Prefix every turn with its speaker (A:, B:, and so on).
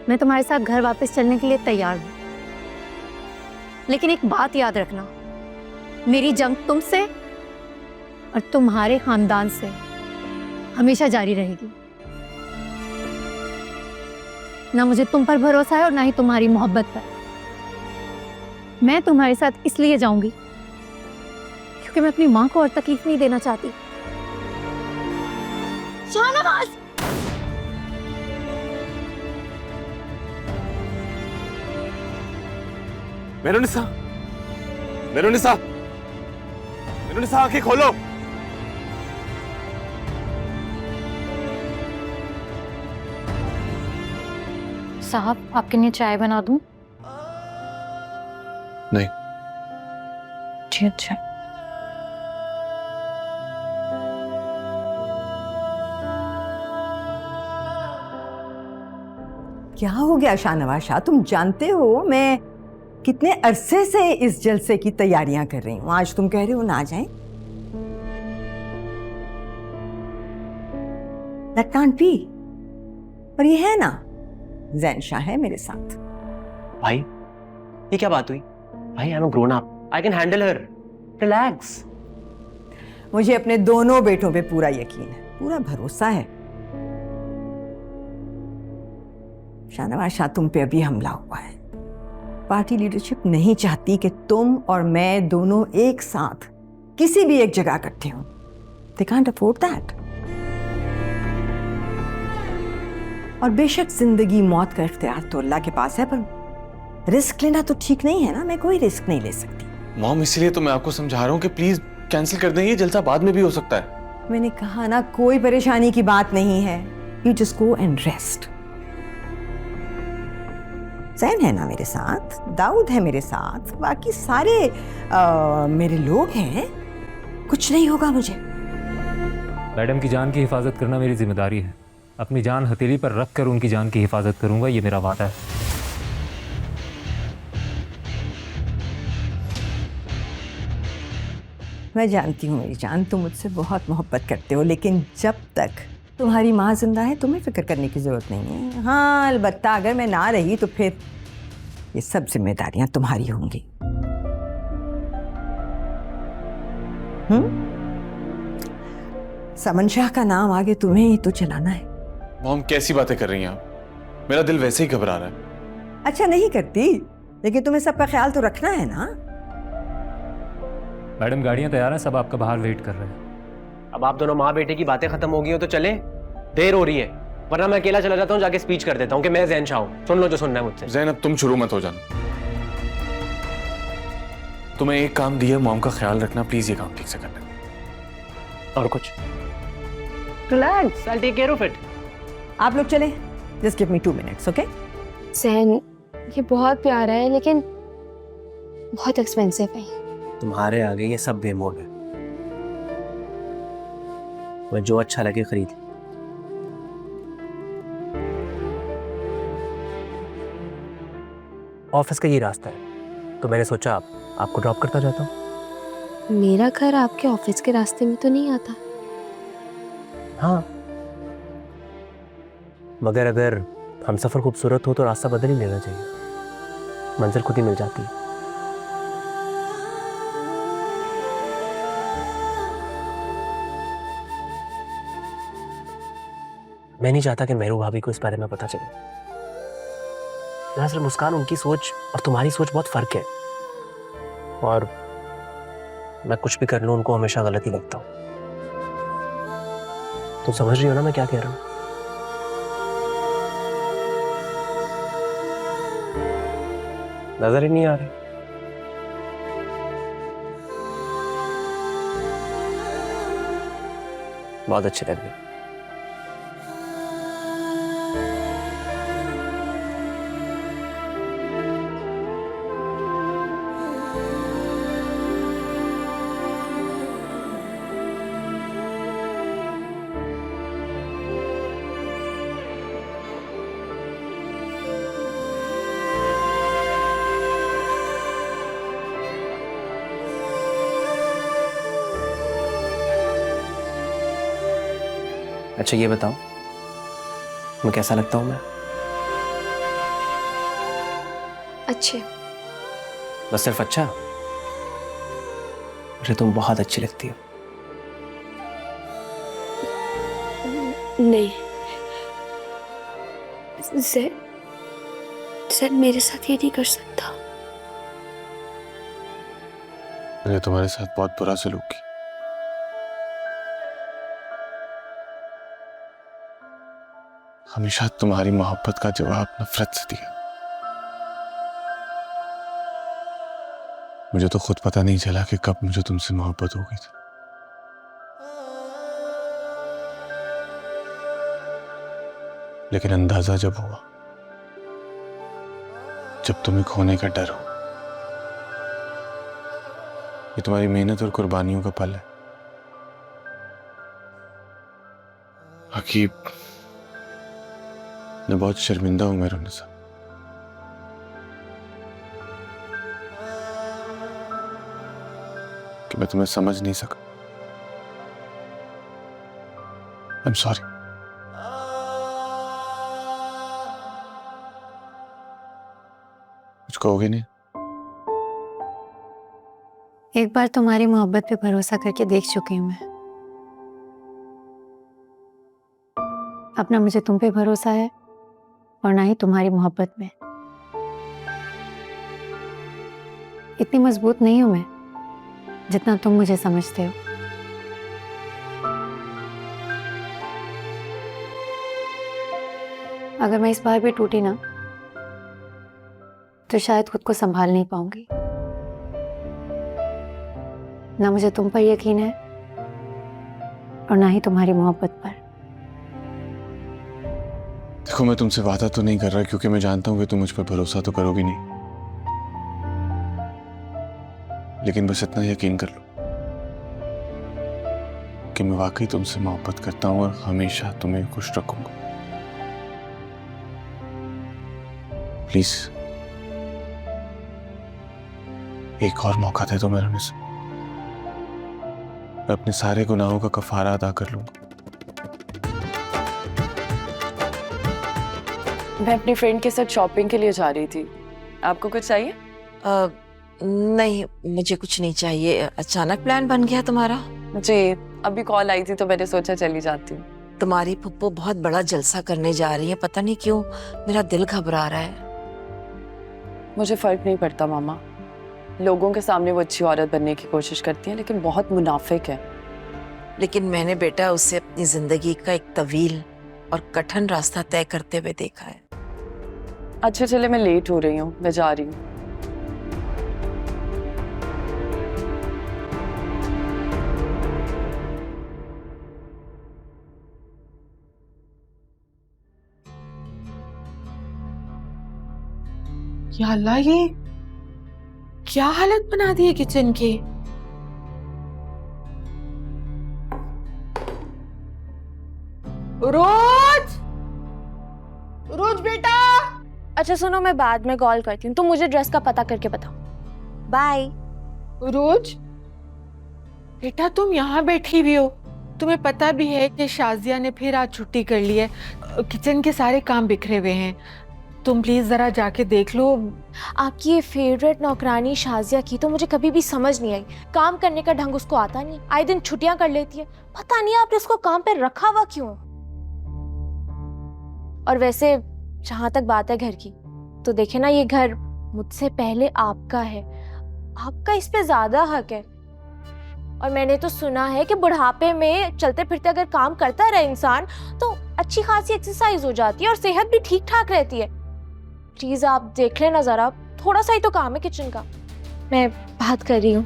A: मैं तुम्हारे साथ घर वापस चलने के लिए तैयार हूँ, लेकिन एक बात याद रखना, मेरी जंग तुमसे और तुम्हारे खानदान से हमेशा जारी रहेगी। ना मुझे तुम पर भरोसा है और ना ही तुम्हारी मोहब्बत पर। मैं तुम्हारे साथ इसलिए जाऊंगी क्योंकि मैं अपनी मां को और तकलीफ नहीं देना चाहती। शाहनवाज!
B: मेरुनिसा, मेरुनिसा, मेरुनिसा, आंखें खोलो।
C: साहब, आपके लिए चाय बना दूं?
B: नहीं।
C: जी अच्छा।
D: क्या हो गया शाहनवाज शाह? तुम जानते हो मैं कितने अरसे से इस जलसे की तैयारियां कर रही हूं। आज तुम कह रहे हो ना जाएं? That can't be। पर ये है ना, जैन शाह है मेरे साथ।
E: भाई, ये क्या बात हुई? भाई, I am a grown up, I can handle her, relax.
D: मुझे अपने दोनों बेटों पे पूरा यकीन है, पूरा भरोसा है। शाहनवाज शाह, तुम पे अभी हमला हुआ है। पार्टी लीडरशिप नहीं चाहती कि तुम और मैं दोनों एक साथ किसी भी एक जगह इकट्ठे हों। They can't afford that। और बेशक जिंदगी मौत का इख्तियार तो अल्लाह के पास है, पर रिस्क लेना तो ठीक नहीं है ना। मैं कोई रिस्क नहीं ले सकती।
B: मॉम, इसीलिए तो मैं आपको समझा रहा हूँ कि प्लीज कैंसिल कर दें, ये जलसा बाद में भी हो सकता है।
D: मैंने कहा ना, कोई परेशानी की बात नहीं है। You just go and rest। Jain है ना मेरे साथ, दाऊद है मेरे साथ, बाकी सारे मेरे लोग हैं। कुछ नहीं होगा मुझे।
F: मैडम की जान की हिफाजत करना मेरी जिम्मेदारी है। अपनी जान हथेली पर रख कर उनकी जान की हिफाजत करूंगा, ये मेरा वादा है।
D: मैं जानती हूँ मेरी जान, तुम मुझसे बहुत मोहब्बत करते हो, लेकिन जब तक तुम्हारी माँ जिंदा है तुम्हें फिक्र करने की जरूरत नहीं है। हाँ, अलबत्ता अगर मैं ना रही तो फिर ये सब जिम्मेदारियां तुम्हारी होंगी। समन शाह का नाम आगे तुम्हें ही तो चलाना है।
B: मॉम, कैसी बातें कर रही हैं आप? मेरा दिल वैसे ही घबरा रहा है।
D: अच्छा, नहीं करती, लेकिन तुम्हें सबका ख्याल तो रखना है ना।
F: मैडम, गाड़ियां तैयार हैं, सब आपका बाहर वेट कर रहे हैं।
E: अब आप दोनों माँ बेटे की बातें खत्म हो गई हो तो चले, देर हो रही है, वरना मैं अकेला चला जाता हूँ, जाके स्पीच कर देता हूँ कि मैं जैन शाह हूँ। सुन लो जो सुनना है मुझसे।
B: जैन, अब तुम शुरू मत हो जाना। तुम्हें एक काम दिया, मॉम का ख्याल रखना, प्लीज ये काम ठीक से करना।
E: और कुछ? Relax, I take care of it.
D: आप लोग चले, just give me 2 minutes, okay?
G: Jain, ये बहुत प्यारा है लेकिन बहुत एक्सपेंसिव है।
E: तुम्हारे आगे ये सब बेमोल है। मैं जो अच्छा लगे खरीद। ऑफिस का ये रास्ता है, तो मैंने सोचा आपको ड्रॉप करता जाता हूँ।
G: मेरा घर आपके ऑफिस के रास्ते में तो नहीं आता।
E: हाँ, मगर अगर हम सफर खूबसूरत हो तो रास्ता बदल ही लेना चाहिए, मंजिल खुद ही मिल जाती है। मैं नहीं चाहता कि मेहरू भाभी को इस बारे में पता चले। दरअसल मुस्कान, उनकी सोच और तुम्हारी सोच बहुत फर्क है, और मैं कुछ भी कर लूं उनको हमेशा गलत ही लगता हूं। तुम समझ रही हो ना मैं क्या कह रहा हूं? नजर ही नहीं आ रही। बहुत अच्छी लग रही। अच्छा ये बताओ, मैं कैसा लगता हूं मैं?
G: अच्छे।
E: बस सिर्फ अच्छा? मुझे तुम बहुत अच्छी लगती हो।
G: नहीं, ज़ैद मेरे साथ ये नहीं कर सकता।
B: मैंने तुम्हारे साथ बहुत बुरा सलूक किया। हमेशा तुम्हारी मोहब्बत का जवाब नफरत से दिया। मुझे तो खुद पता नहीं चला कि कब मुझे तुमसे मोहब्बत हो गई थी। लेकिन अंदाजा जब हुआ, जब तुम्हें खोने का डर हो, ये तुम्हारी मेहनत और कुर्बानियों का फल है। हकीब, मैं बहुत शर्मिंदा हूं मेरे निसा। कि मैं तुम्हें समझ नहीं सका। I am sorry. कुछ कहोगे नहीं?
A: एक बार तुम्हारी मोहब्बत पे भरोसा करके देख चुकी हूं मैं। अब ना मुझे तुम पे भरोसा है और ना ही तुम्हारी मोहब्बत में। इतनी मजबूत नहीं हूं मैं जितना तुम मुझे समझते हो। अगर मैं इस बार भी टूटी ना तो शायद खुद को संभाल नहीं पाऊंगी। ना मुझे तुम पर यकीन है और ना ही तुम्हारी मोहब्बत पर।
B: देखो, मैं तुमसे वादा तो नहीं कर रहा क्योंकि मैं जानता हूं कि तुम मुझ पर भरोसा तो करोगी नहीं, लेकिन बस इतना यकीन कर लो कि मैं वाकई तुमसे मोहब्बत करता हूं और हमेशा तुम्हें खुश रखूंगा। प्लीज एक और मौका दे दो मेरे से। मैं अपने सारे गुनाहों का कफारा अदा कर लूंगा।
H: मैं अपनी फ्रेंड के साथ शॉपिंग के लिए जा रही थी। आपको कुछ चाहिए?
I: नहीं, मुझे कुछ नहीं चाहिए। अचानक प्लान बन गया तुम्हारा?
H: जी, अभी कॉल आई थी तो मैंने सोचा चली जाती हूँ।
I: तुम्हारी पुप्पो बहुत बड़ा जलसा करने जा रही है, पता नहीं क्यों मेरा दिल घबरा रहा है।
H: मुझे फर्क नहीं पड़ता मामा। लोगों के सामने वो अच्छी औरत बनने की कोशिश करती है लेकिन बहुत मुनाफिक है।
I: लेकिन मैंने बेटा उसे अपनी जिंदगी का एक तवील और कठिन रास्ता तय करते हुए देखा है।
H: अच्छा चले, मैं लेट हो रही हूँ, मैं जा रही हूँ।
J: या अल्लाह, ये क्या हालत बना दी है किचन की। रोज, रोज बेटा।
G: अच्छा सुनो, मैं बाद में कॉल करती हूँ, तुम मुझे ड्रेस का पता करके बताओ। बाय।
J: रोज बेटा, तुम यहाँ बैठी भी हो, तुम्हें पता भी है कि शाजिया ने फिर आज छुट्टी कर ली है। किचन के सारे काम बिखरे हुए हैं, तुम प्लीज जरा जाके देख लो।
G: आपकी ये फेवरेट नौकरानी शाजिया की तो मुझे कभी भी समझ नहीं आई। काम करने का ढंग उसको आता नहीं, आए दिन छुट्टियां कर लेती है। पता नहीं आपने उसको काम पे रखा हुआ क्यों। और वैसे जहां तक बात है घर की, तो देखे ना, ये घर मुझसे पहले आपका है, आपका इस पे ज्यादा हक है। और मैंने तो सुना है कि बुढ़ापे में चलते फिरते अगर काम करता रहे इंसान तो अच्छी खासी एक्सरसाइज हो जाती है और सेहत भी ठीक ठाक रहती है। प्लीज आप देख लेना जरा, थोड़ा सा ही तो काम है किचन का। मैं बात कर रही हूँ।